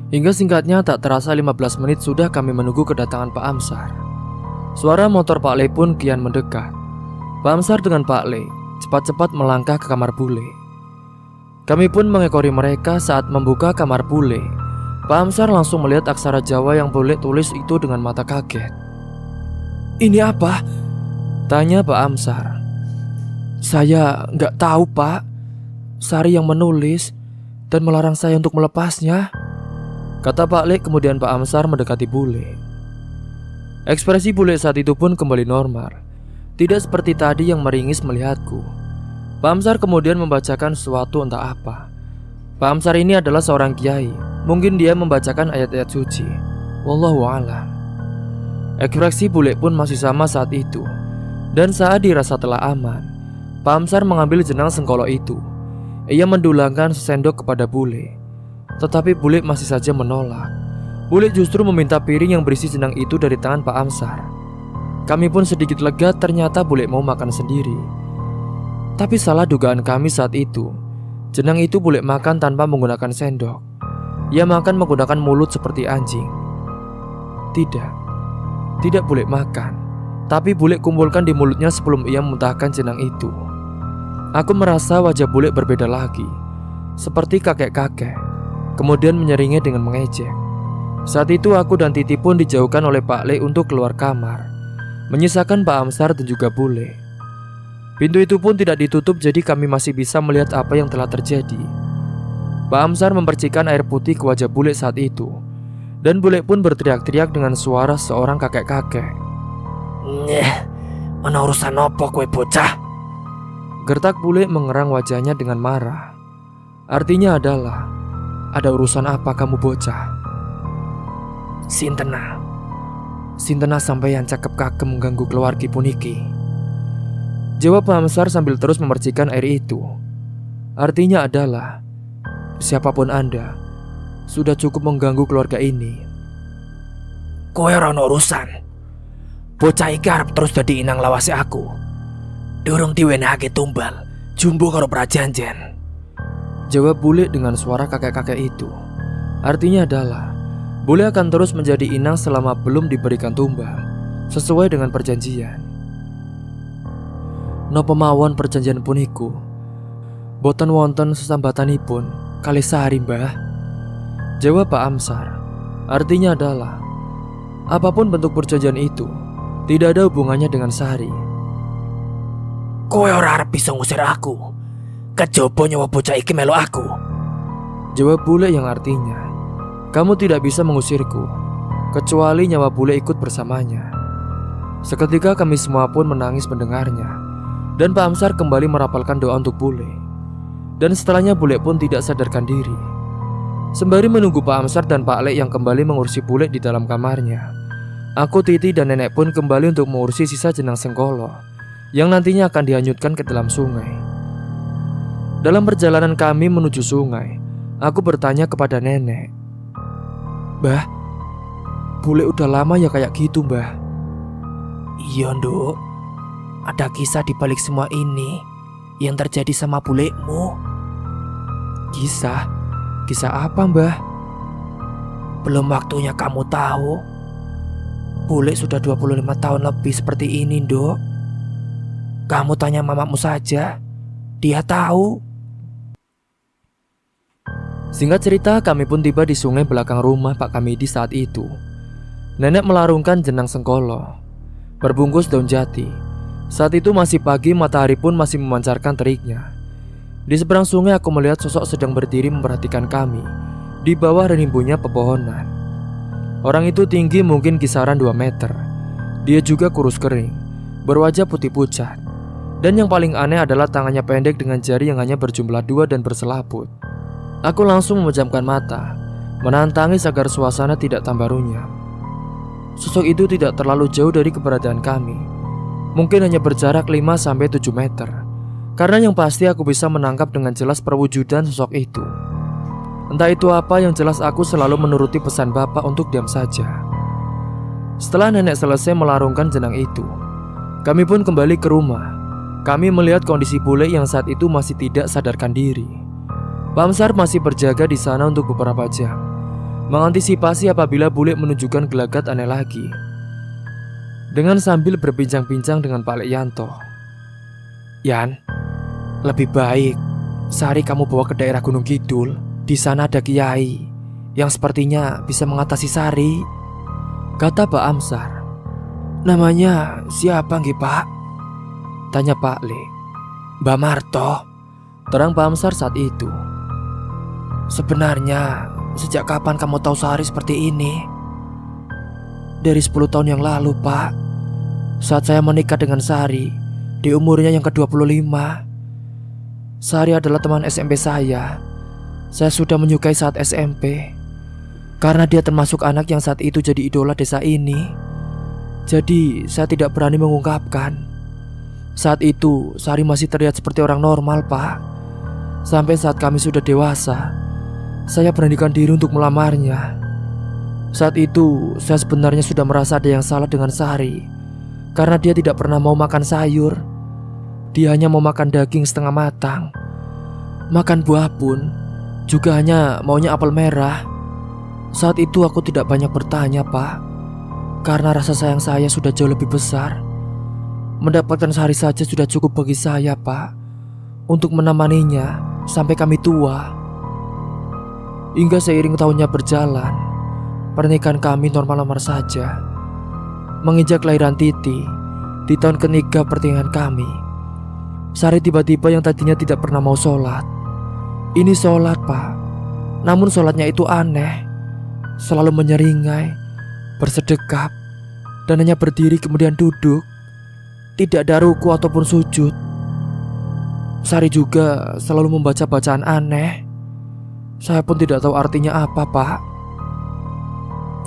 Hingga singkatnya tak terasa 15 menit sudah kami menunggu kedatangan Pak Amsar. Suara motor Pak Le pun kian mendekat. Pak Amsar dengan Pak Le cepat-cepat melangkah ke kamar bule. Kami pun mengekori mereka. Saat membuka kamar bule, Pak Amsar langsung melihat aksara Jawa yang bule tulis itu dengan mata kaget. "Ini apa?" tanya Pak Amsar. "Saya nggak tahu, Pak. Sari yang menulis dan melarang saya untuk melepasnya," kata Pak Le. Kemudian Pak Amsar mendekati bule. Ekspresi bule saat itu pun kembali normal, tidak seperti tadi yang meringis melihatku. Pak Amsar kemudian membacakan sesuatu entah apa. Pak Amsar ini adalah seorang kiai. Mungkin dia membacakan ayat-ayat suci. Wallahu a'lam. Ekspresi bule pun masih sama saat itu. Dan saat dirasa telah aman, Pak Amsar mengambil jenang sengkolo itu. Ia mendulangkan sesendok kepada bule. Tetapi bule masih saja menolak. Bule justru meminta piring yang berisi jenang itu dari tangan Pak Amsar. Kami pun sedikit lega, ternyata bule mau makan sendiri. Tapi salah dugaan kami saat itu. Jenang itu bule makan tanpa menggunakan sendok. Ia makan menggunakan mulut seperti anjing. Tidak bule makan, tapi bule kumpulkan di mulutnya sebelum ia memuntahkan jenang itu. Aku merasa wajah bule berbeda lagi, seperti kakek-kakek. Kemudian menyeringai dengan mengejek. Saat itu aku dan Titi pun dijauhkan oleh Pak Le untuk keluar kamar, menyisakan Pak Amsar dan juga bule. Pintu itu pun tidak ditutup, jadi kami masih bisa melihat apa yang telah terjadi. Pak Amsar mempercikan air putih ke wajah bule saat itu, dan bule pun berteriak-teriak dengan suara seorang kakek-kakek. Mana urusan opo kowe bocah? Gertak bule mengerang wajahnya dengan marah. Artinya adalah, ada urusan apa kamu bocah? Sintena sampai yang cakep kakek mengganggu keluarga puniki. Jawab Pak Amsar sambil terus memercikan air itu. Artinya adalah, siapapun Anda sudah cukup mengganggu keluarga ini. Kowe ora ono urusan. Bocah iki arep terus dadi inang lawase aku. Durung diwenehake tumbal, jumbo karo prajanjen. Jawab bule dengan suara kakek-kakek itu. Artinya adalah, bule akan terus menjadi inang selama belum diberikan tumbal, sesuai dengan perjanjian. Napa mawon perjanjian puniku, boten wonten sesambatanipun kalih sehari mbah. Jawab Pak Amsar. Artinya adalah, apapun bentuk perjanjian itu, tidak ada hubungannya dengan Sari. Kowe ora arep bisa ngusir aku. Kejaba nyawa bocah iki melu aku. Jawab bule yang artinya, kamu tidak bisa mengusirku, kecuali nyawa bule ikut bersamanya. Seketika kami semua pun menangis mendengarnya. Dan Pak Amsar kembali merapalkan doa untuk bule. Dan setelahnya bule pun tidak sadarkan diri. Sembari menunggu Pak Amsar dan Pak Le yang kembali mengurusi bule di dalam kamarnya, aku, Titi, dan nenek pun kembali untuk mengurusi sisa jenang sengkolo yang nantinya akan dihanyutkan ke dalam sungai. Dalam perjalanan kami menuju sungai, aku bertanya kepada nenek, "Mbah, bule udah lama ya kayak gitu, Mbah?" Iya, Nduk. Ada kisah di balik semua ini yang terjadi sama bulekmu. Kisah? Kisah apa, Mbah? Belum waktunya kamu tahu. Bule sudah 25 tahun lebih seperti ini, Nduk. Kamu tanya mamamu saja. Dia tahu. Singkat cerita, kami pun tiba di sungai belakang rumah Pak Kamidi saat itu. Nenek melarungkan jenang sengkolo, berbungkus daun jati. Saat itu masih pagi, matahari pun masih memancarkan teriknya. Di seberang sungai aku melihat sosok sedang berdiri memperhatikan kami di bawah rimbunya pepohonan. Orang itu tinggi mungkin kisaran 2 meter. Dia juga kurus kering, berwajah putih pucat. Dan yang paling aneh adalah tangannya pendek dengan jari yang hanya berjumlah 2 dan berselaput. Aku langsung memejamkan mata, menahan tangis agar suasana tidak tambah runyam. Sosok itu tidak terlalu jauh dari keberadaan kami. Mungkin hanya berjarak 5-7 meter. Karena yang pasti aku bisa menangkap dengan jelas perwujudan sosok itu. Entah itu apa, yang jelas aku selalu menuruti pesan bapak untuk diam saja. Setelah nenek selesai melarungkan jenang itu, kami pun kembali ke rumah. Kami melihat kondisi bule yang saat itu masih tidak sadarkan diri. Pak Amsar masih berjaga di sana untuk beberapa jam, mengantisipasi apabila bule menunjukkan gelagat aneh lagi. Dengan sambil berbincang-bincang dengan Pak Lekyanto. "Yan, lebih baik Sari kamu bawa ke daerah Gunung Kidul. Di sana ada kiai yang sepertinya bisa mengatasi Sari," kata Pak Amsar. "Namanya siapa nggih, Pak?" tanya Pak Le. "Mbak Marto," terang Pak Amsar saat itu. "Sebenarnya sejak kapan kamu tahu Sari seperti ini?" "Dari 10 tahun yang lalu, Pak. Saat saya menikah dengan Sari di umurnya yang ke-25. Sari adalah teman SMP saya. Saya sudah menyukai saat SMP, karena dia termasuk anak yang saat itu jadi idola desa ini. Jadi saya tidak berani mengungkapkan. Saat itu Sari masih terlihat seperti orang normal, Pak. Sampai saat kami sudah dewasa, saya beranikan diri untuk melamarnya. Saat itu saya sebenarnya sudah merasa ada yang salah dengan Sari, karena dia tidak pernah mau makan sayur. Dia hanya mau makan daging setengah matang. Makan buah pun juga hanya maunya apel merah. Saat itu aku tidak banyak bertanya, Pak, karena rasa sayang saya sudah jauh lebih besar. Mendapatkan Sari saja sudah cukup bagi saya, Pak, untuk menemaninya sampai kami tua. Hingga seiring tahunnya berjalan, pernikahan kami normal-normal saja. Menginjak kelahiran Titi di tahun ketiga pernikahan kami, Sari tiba-tiba yang tadinya tidak pernah mau sholat, ini sholat, Pak. Namun sholatnya itu aneh, selalu menyeringai, bersedekap, dan hanya berdiri kemudian duduk. Tidak ada ruku ataupun sujud. Sari juga selalu membaca bacaan aneh. Saya pun tidak tahu artinya apa, Pak.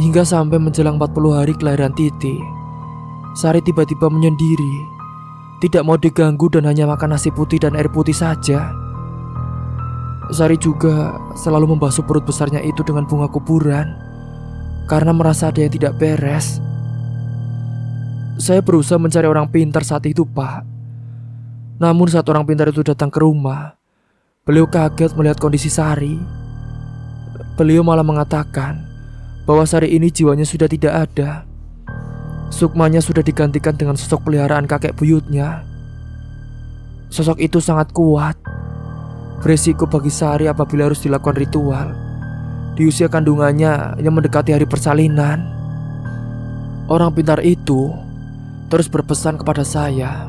Hingga sampai menjelang 40 hari kelahiran Titi, Sari tiba-tiba menyendiri, tidak mau diganggu dan hanya makan nasi putih dan air putih saja. Sari juga selalu membasuh perut besarnya itu dengan bunga kuburan, karena merasa ada yang tidak beres. Saya berusaha mencari orang pintar saat itu, Pak. Namun saat orang pintar itu datang ke rumah, beliau kaget melihat kondisi Sari. Beliau malah mengatakan bahwa Sari ini jiwanya sudah tidak ada. Sukmanya sudah digantikan dengan sosok peliharaan kakek buyutnya. Sosok itu sangat kuat, beresiko bagi Sari apabila harus dilakukan ritual di usia kandungannya yang mendekati hari persalinan. Orang pintar itu terus berpesan kepada saya,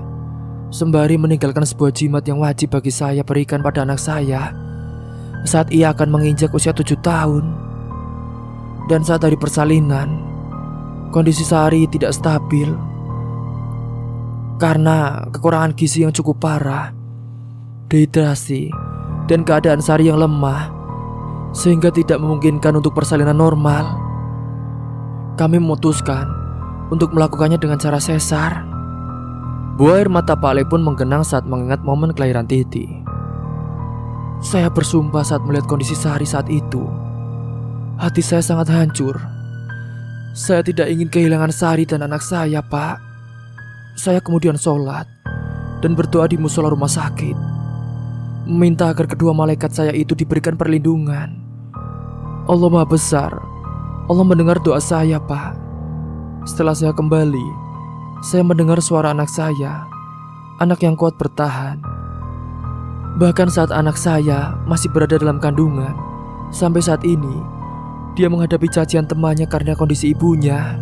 sembari meninggalkan sebuah jimat yang wajib bagi saya berikan pada anak saya saat ia akan menginjak usia 7 tahun. Dan saat hari persalinan, kondisi Sari tidak stabil karena kekurangan gizi yang cukup parah, dehidrasi, dan keadaan Sari yang lemah, sehingga tidak memungkinkan untuk persalinan normal. Kami memutuskan untuk melakukannya dengan cara sesar. Buah air mata Pak Le pun menggenang saat mengingat momen kelahiran Titi. Saya bersumpah saat melihat kondisi Sari saat itu, hati saya sangat hancur. Saya tidak ingin kehilangan Sari dan anak saya, Pak. Saya kemudian sholat dan berdoa di musola rumah sakit, meminta agar kedua malaikat saya itu diberikan perlindungan. Allah Maha Besar, Allah mendengar doa saya, Pak. Setelah saya kembali, saya mendengar suara anak saya, anak yang kuat bertahan. Bahkan saat anak saya masih berada dalam kandungan, sampai saat ini dia menghadapi cacian temannya karena kondisi ibunya.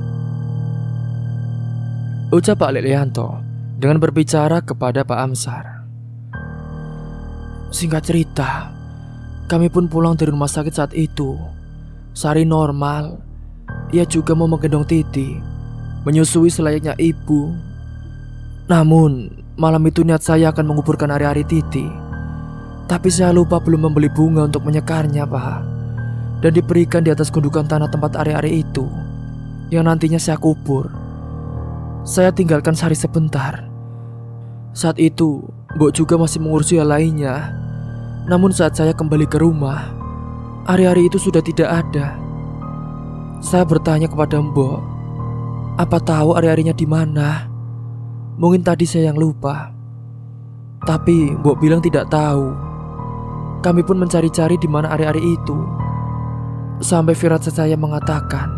Ucap Pak Lelianto dengan berbicara kepada Pak Amsar. Singkat cerita, kami pun pulang dari rumah sakit saat itu. Sari normal, ia juga mau menggendong Titi, menyusui selayaknya ibu. Namun malam itu niat saya akan menguburkan ari-ari Titi, tapi saya lupa belum membeli bunga untuk menyekarnya, Pak, dan diberikan di atas gundukan tanah tempat ari-ari itu yang nantinya saya kubur. Saya tinggalkan Sari sebentar. Saat itu Mbok juga masih mengurusi hal lainnya. Namun saat saya kembali ke rumah, ari-ari itu sudah tidak ada. Saya bertanya kepada Mbok, apa tahu ari-arinya di mana? Mungkin tadi saya yang lupa. Tapi Mbok bilang tidak tahu. Kami pun mencari-cari di mana ari-ari itu. Sampai firasat saya mengatakan,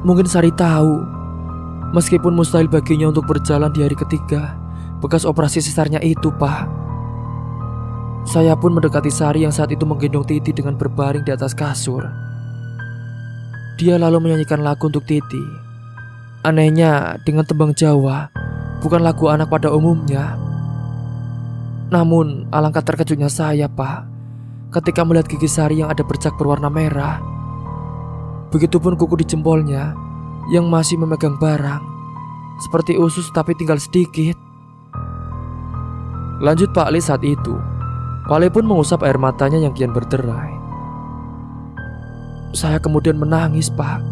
mungkin Sari tahu. Meskipun mustahil baginya untuk berjalan di hari ketiga bekas operasi sesarnya itu, Pak. Saya pun mendekati Sari yang saat itu menggendong Titi dengan berbaring di atas kasur. Dia lalu menyanyikan lagu untuk Titi. Anehnya dengan tembang Jawa, bukan lagu anak pada umumnya. Namun alangkah terkejutnya saya, Pak, ketika melihat gigi Sari yang ada bercak berwarna merah. Begitupun kuku di jempolnya yang masih memegang barang, seperti usus tapi tinggal sedikit. Lanjut Pak Le saat itu. Pak Le pun mengusap air matanya yang kian berderai. Saya kemudian menangis, Pak.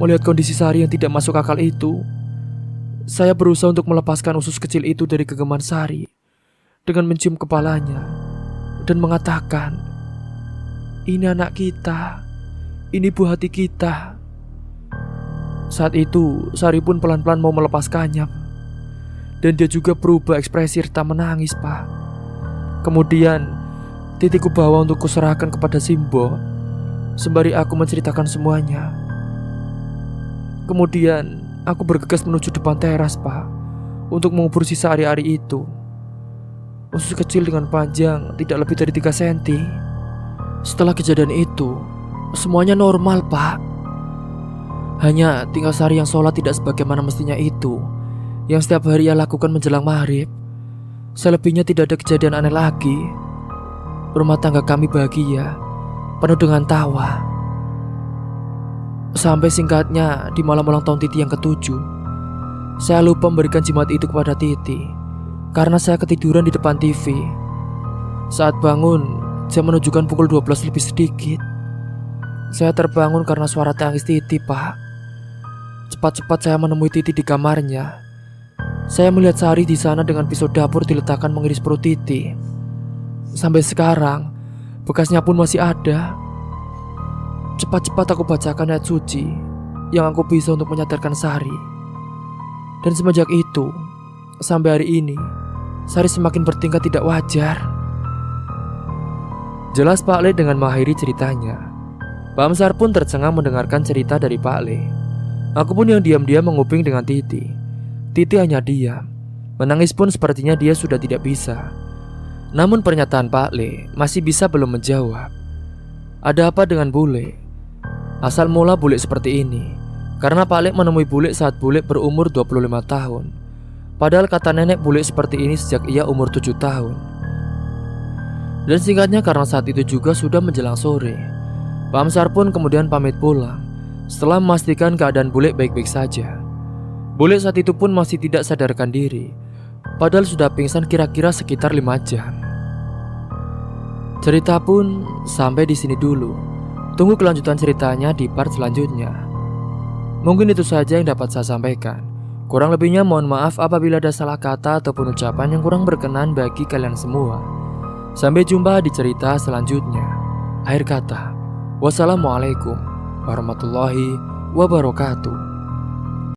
Melihat kondisi Sari yang tidak masuk akal itu, saya berusaha untuk melepaskan usus kecil itu dari genggaman Sari dengan mencium kepalanya dan mengatakan, "Ini anak kita, ini buah hati kita." Saat itu Sari pun pelan-pelan mau melepaskannya, dan dia juga berubah ekspresi serta menangis, Pak. Kemudian Titiku bawa untuk kuserahkan kepada Simbo, sembari aku menceritakan semuanya. Kemudian aku bergegas menuju depan teras, Pak, untuk mengubur sisa ari-ari itu. Usus kecil dengan panjang tidak lebih dari 3 cm. Setelah kejadian itu, semuanya normal, Pak. Hanya tinggal Sari yang sholat tidak sebagaimana mestinya itu, yang setiap hari ia lakukan menjelang maghrib. Selebihnya tidak ada kejadian aneh lagi. Rumah tangga kami bahagia, penuh dengan tawa. Sampai singkatnya di malam ulang tahun Titi yang ke-7, saya lupa memberikan jimat itu kepada Titi karena saya ketiduran di depan TV. Saat bangun, jam menunjukkan pukul 12 lebih sedikit. Saya terbangun karena suara tangis Titi, Pak. Cepat-cepat saya menemui Titi di kamarnya. Saya melihat Sari di sana dengan pisau dapur diletakkan mengiris perut Titi. Sampai sekarang, bekasnya pun masih ada. Cepat-cepat aku bacakan ayat suci yang aku bisa untuk menyadarkan Sari. Dan semenjak itu, sampai hari ini, Sari semakin bertingkah tidak wajar. Jelas Pak Le dengan mengakhiri ceritanya. Pak Amsar pun tercengang mendengarkan cerita dari Pak Le. Aku pun yang diam-diam menguping dengan Titi. Titi hanya diam. Menangis pun sepertinya dia sudah tidak bisa. Namun pernyataan Pak Le masih bisa belum menjawab. Ada apa dengan bule? Asal mula bule seperti ini karena Pak Le menemui bule saat bule berumur 25 tahun. Padahal kata nenek bule seperti ini sejak ia umur 7 tahun. Dan singkatnya karena saat itu juga sudah menjelang sore, Pak Amsar pun kemudian pamit pulang setelah memastikan keadaan bule baik-baik saja. Bule saat itu pun masih tidak sadarkan diri, padahal sudah pingsan kira-kira sekitar 5 jam. Cerita pun sampai di sini dulu. Tunggu kelanjutan ceritanya di part selanjutnya. Mungkin itu saja yang dapat saya sampaikan. Kurang lebihnya mohon maaf apabila ada salah kata ataupun ucapan yang kurang berkenan bagi kalian semua. Sampai jumpa di cerita selanjutnya. Akhir kata, wassalamualaikum warahmatullahi wabarakatuh.